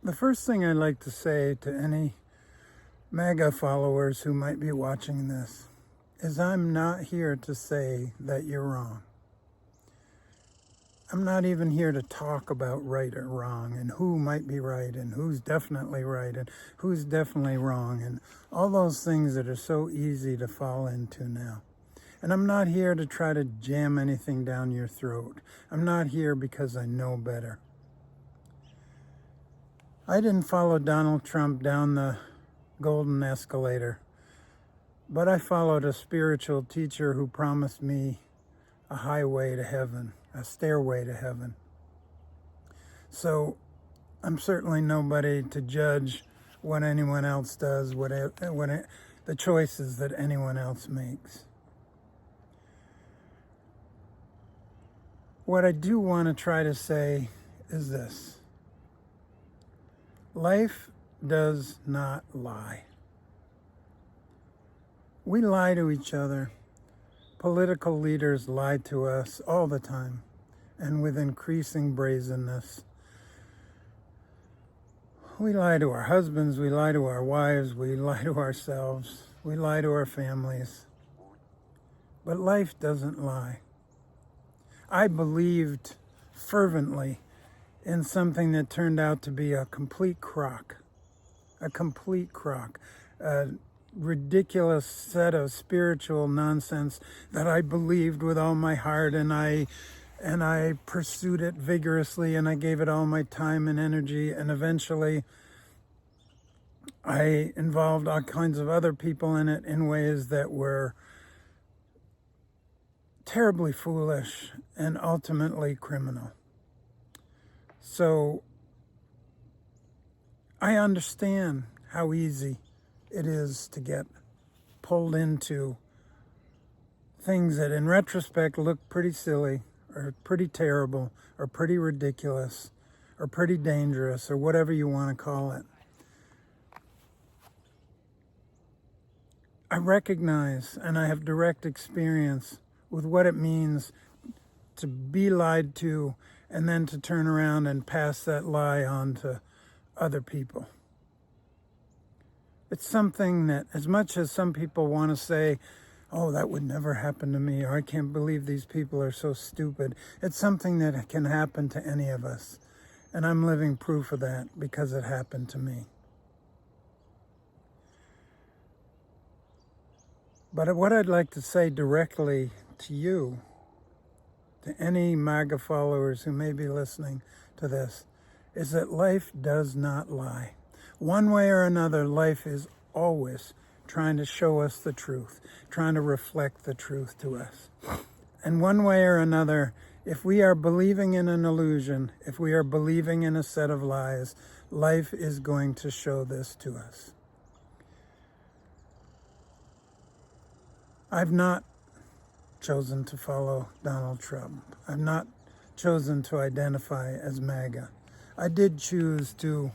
The first thing I'd like to say to any MAGA followers who might be watching this is I'm not here to say that you're wrong. I'm not even here to talk about right or wrong and who might be right and who's definitely right and who's definitely wrong and all those things that are so easy to fall into now. And I'm not here to try to jam anything down your throat. I'm not here because I know better. I didn't follow Donald Trump down the golden escalator, but I followed a spiritual teacher who promised me a highway to heaven, a stairway to heaven. So I'm certainly nobody to judge what anyone else does, the choices that anyone else makes. What I do want to try to say is this. Life does not lie. We lie to each other. Political leaders lie to us all the time, and with increasing brazenness. We lie to our husbands, we lie to our wives, we lie to ourselves, we lie to our families. But life doesn't lie. I believed fervently in something that turned out to be a complete crock, a ridiculous set of spiritual nonsense that I believed with all my heart, and I pursued it vigorously, and I gave it all my time and energy, and eventually I involved all kinds of other people in it in ways that were terribly foolish and ultimately criminal. So I understand how easy it is to get pulled into things that in retrospect look pretty silly or pretty terrible or pretty ridiculous or pretty dangerous or whatever you want to call it. I recognize and I have direct experience with what it means to be lied to and then to turn around and pass that lie on to other people. It's something that, as much as some people want to say, oh, that would never happen to me, or I can't believe these people are so stupid, it's something that can happen to any of us. And I'm living proof of that because it happened to me. But what I'd like to say directly to you, to any MAGA followers who may be listening to this, is that life does not lie. One way or another, life is always trying to show us the truth, trying to reflect the truth to us. And one way or another, if we are believing in an illusion, if we are believing in a set of lies, life is going to show this to us. I've not chosen to follow Donald Trump. I've not chosen to identify as MAGA. I did choose to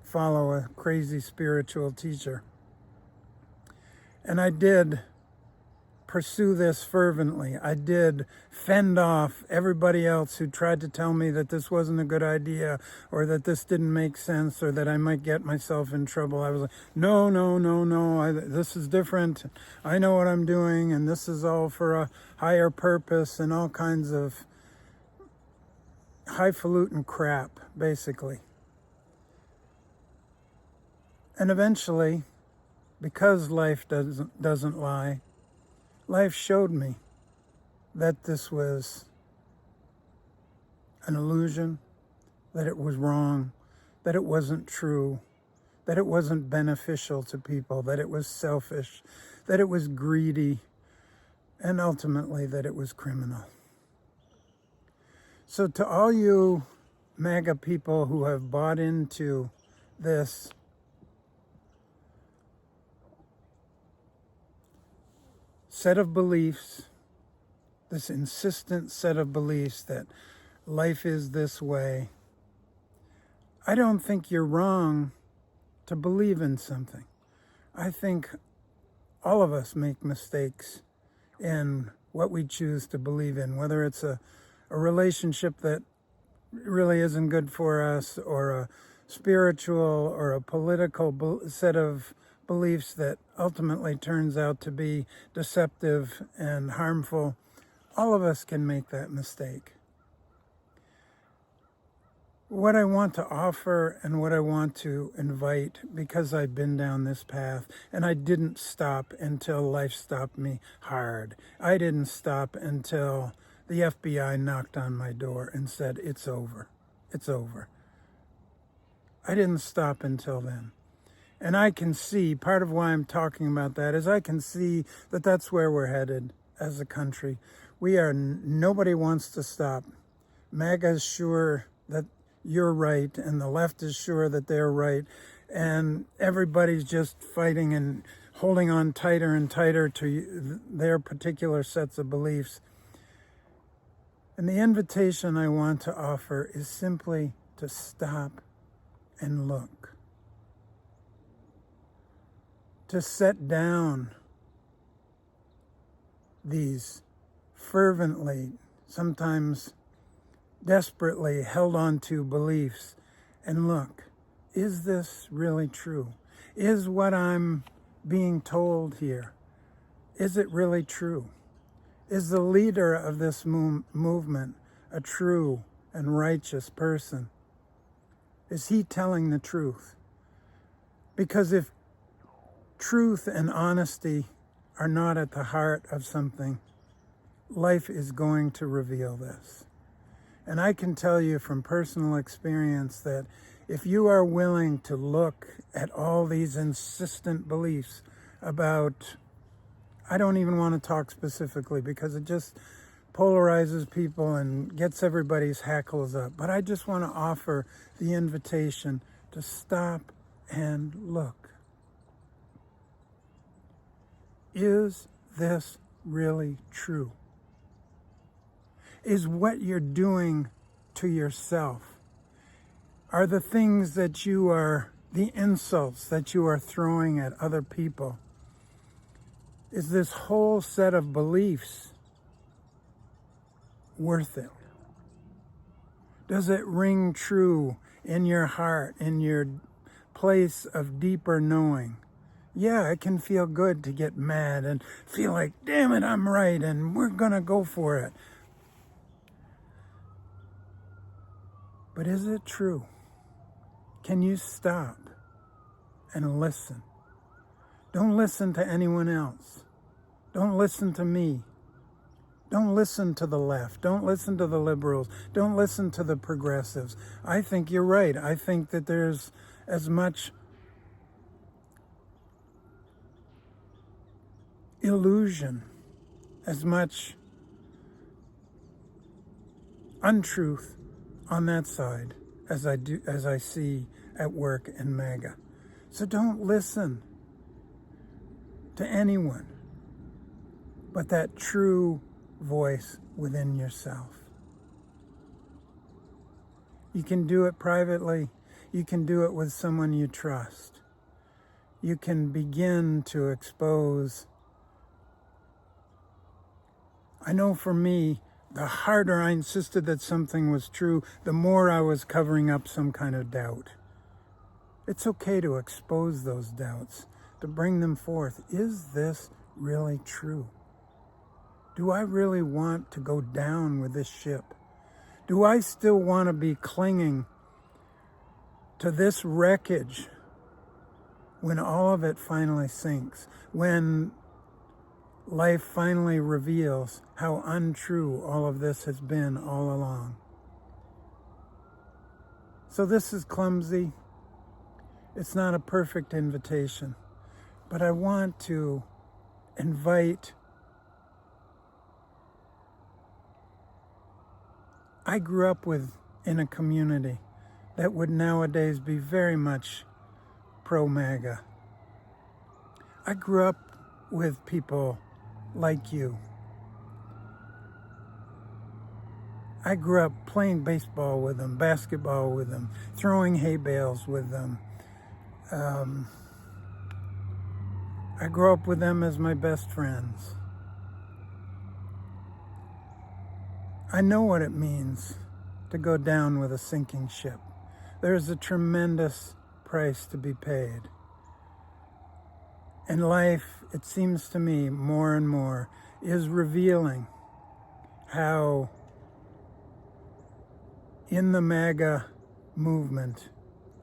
follow a crazy spiritual teacher. And I did pursue this fervently. I did fend off everybody else who tried to tell me that this wasn't a good idea or that this didn't make sense or that I might get myself in trouble. I was like, no, this is different. I know what I'm doing, and this is all for a higher purpose, and all kinds of highfalutin crap, basically. And eventually, because life doesn't lie, life showed me that this was an illusion, that it was wrong, that it wasn't true, that it wasn't beneficial to people, that it was selfish, that it was greedy, and ultimately that it was criminal. So to all you MAGA people who have bought into this set of beliefs, this insistent set of beliefs that life is this way, I don't think you're wrong to believe in something. I think all of us make mistakes in what we choose to believe in, whether it's a relationship that really isn't good for us, or a spiritual or a political set of beliefs that ultimately turns out to be deceptive and harmful, all of us can make that mistake. What I want to offer and what I want to invite, because I've been down this path and I didn't stop until life stopped me hard. I didn't stop until the FBI knocked on my door and said, it's over. It's over. I didn't stop until then. And I can see, part of why I'm talking about that is I can see that that's where we're headed as a country. Nobody wants to stop. MAGA is sure that you're right, and the left is sure that they're right, and everybody's just fighting and holding on tighter and tighter to their particular sets of beliefs. And the invitation I want to offer is simply to stop and look. To set down these fervently, sometimes desperately held on to beliefs and look, is this really true? Is what I'm being told here, is it really true? Is the leader of this movement a true and righteous person? Is he telling the truth? Because if truth and honesty are not at the heart of something, life is going to reveal this. And I can tell you from personal experience that if you are willing to look at all these insistent beliefs about, I don't even want to talk specifically because it just polarizes people and gets everybody's hackles up. But I just want to offer the invitation to stop and look. Is this really true? Is what you're doing to yourself, are the things that you are, the insults that you are throwing at other people, is this whole set of beliefs worth it? Does it ring true in your heart, in your place of deeper knowing? Yeah, it can feel good to get mad and feel like, damn it, I'm right, and we're gonna go for it. But is it true? Can you stop and listen? Don't listen to anyone else. Don't listen to me. Don't listen to the left. Don't listen to the liberals. Don't listen to the progressives. I think you're right. I think that there's as much illusion, as much untruth on that side as I see at work in MAGA. So don't listen to anyone but that true voice within yourself. You can do it privately. You can do it with someone you trust. You can begin to expose. I know for me, the harder I insisted that something was true, the more I was covering up some kind of doubt. It's okay to expose those doubts, to bring them forth. Is this really true? Do I really want to go down with this ship? Do I still want to be clinging to this wreckage when all of it finally sinks? When life finally reveals how untrue all of this has been all along? So this is clumsy. It's not a perfect invitation, but I want to invite. I grew up in a community that would nowadays be very much pro-MAGA. I grew up with people like you. I grew up playing baseball with them, basketball with them, throwing hay bales with them. I grew up with them as my best friends. I know what it means to go down with a sinking ship. There's a tremendous price to be paid. And life, it seems to me, more and more, is revealing how in the MAGA movement,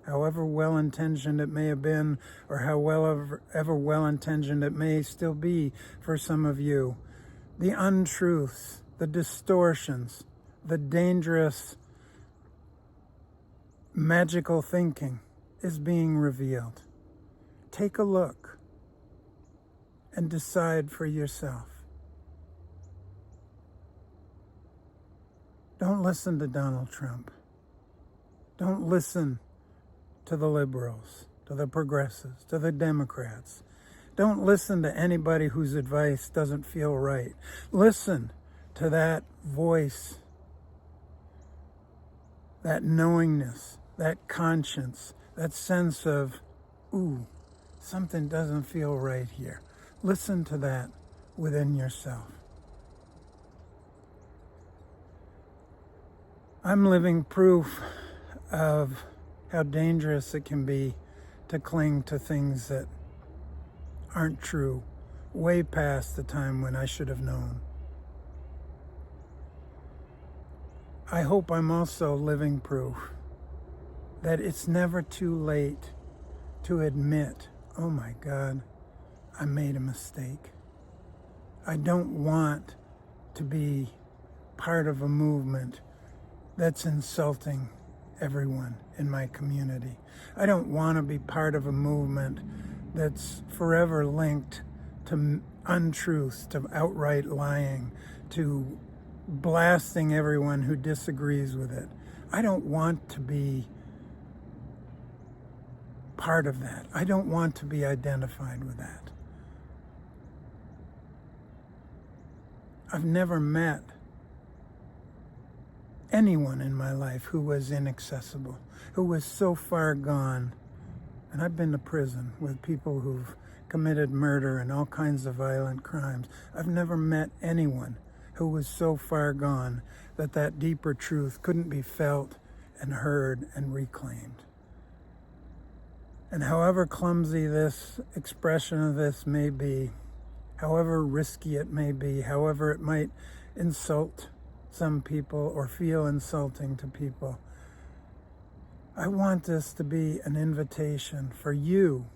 however well-intentioned it may have been, or however well-intentioned it may still be for some of you, the untruths, the distortions, the dangerous, magical thinking is being revealed. Take a look and decide for yourself. Don't listen to Donald Trump. Don't listen to the liberals, to the progressives, to the Democrats. Don't listen to anybody whose advice doesn't feel right. Listen to that voice, that knowingness, that conscience, that sense of, ooh, something doesn't feel right here. Listen to that within yourself. I'm living proof of how dangerous it can be to cling to things that aren't true, way past the time when I should have known. I hope I'm also living proof that it's never too late to admit, oh my God, I made a mistake. I don't want to be part of a movement that's insulting everyone in my community. I don't want to be part of a movement that's forever linked to untruths, to outright lying, to blasting everyone who disagrees with it. I don't want to be part of that. I don't want to be identified with that. I've never met anyone in my life who was inaccessible, who was so far gone. And I've been to prison with people who've committed murder and all kinds of violent crimes. I've never met anyone who was so far gone that that deeper truth couldn't be felt and heard and reclaimed. And however clumsy this expression of this may be, however risky it may be, however it might insult some people or feel insulting to people, I want this to be an invitation for you,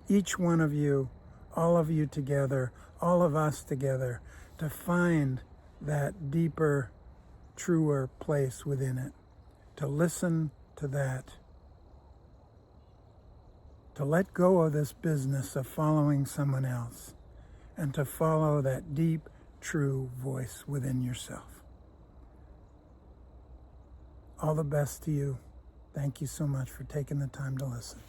each one of you, all of you together, all of us together, to find that deeper, truer place within it, to listen to that, to let go of this business of following someone else, and to follow that deep, true voice within yourself. All the best to you. Thank you so much for taking the time to listen.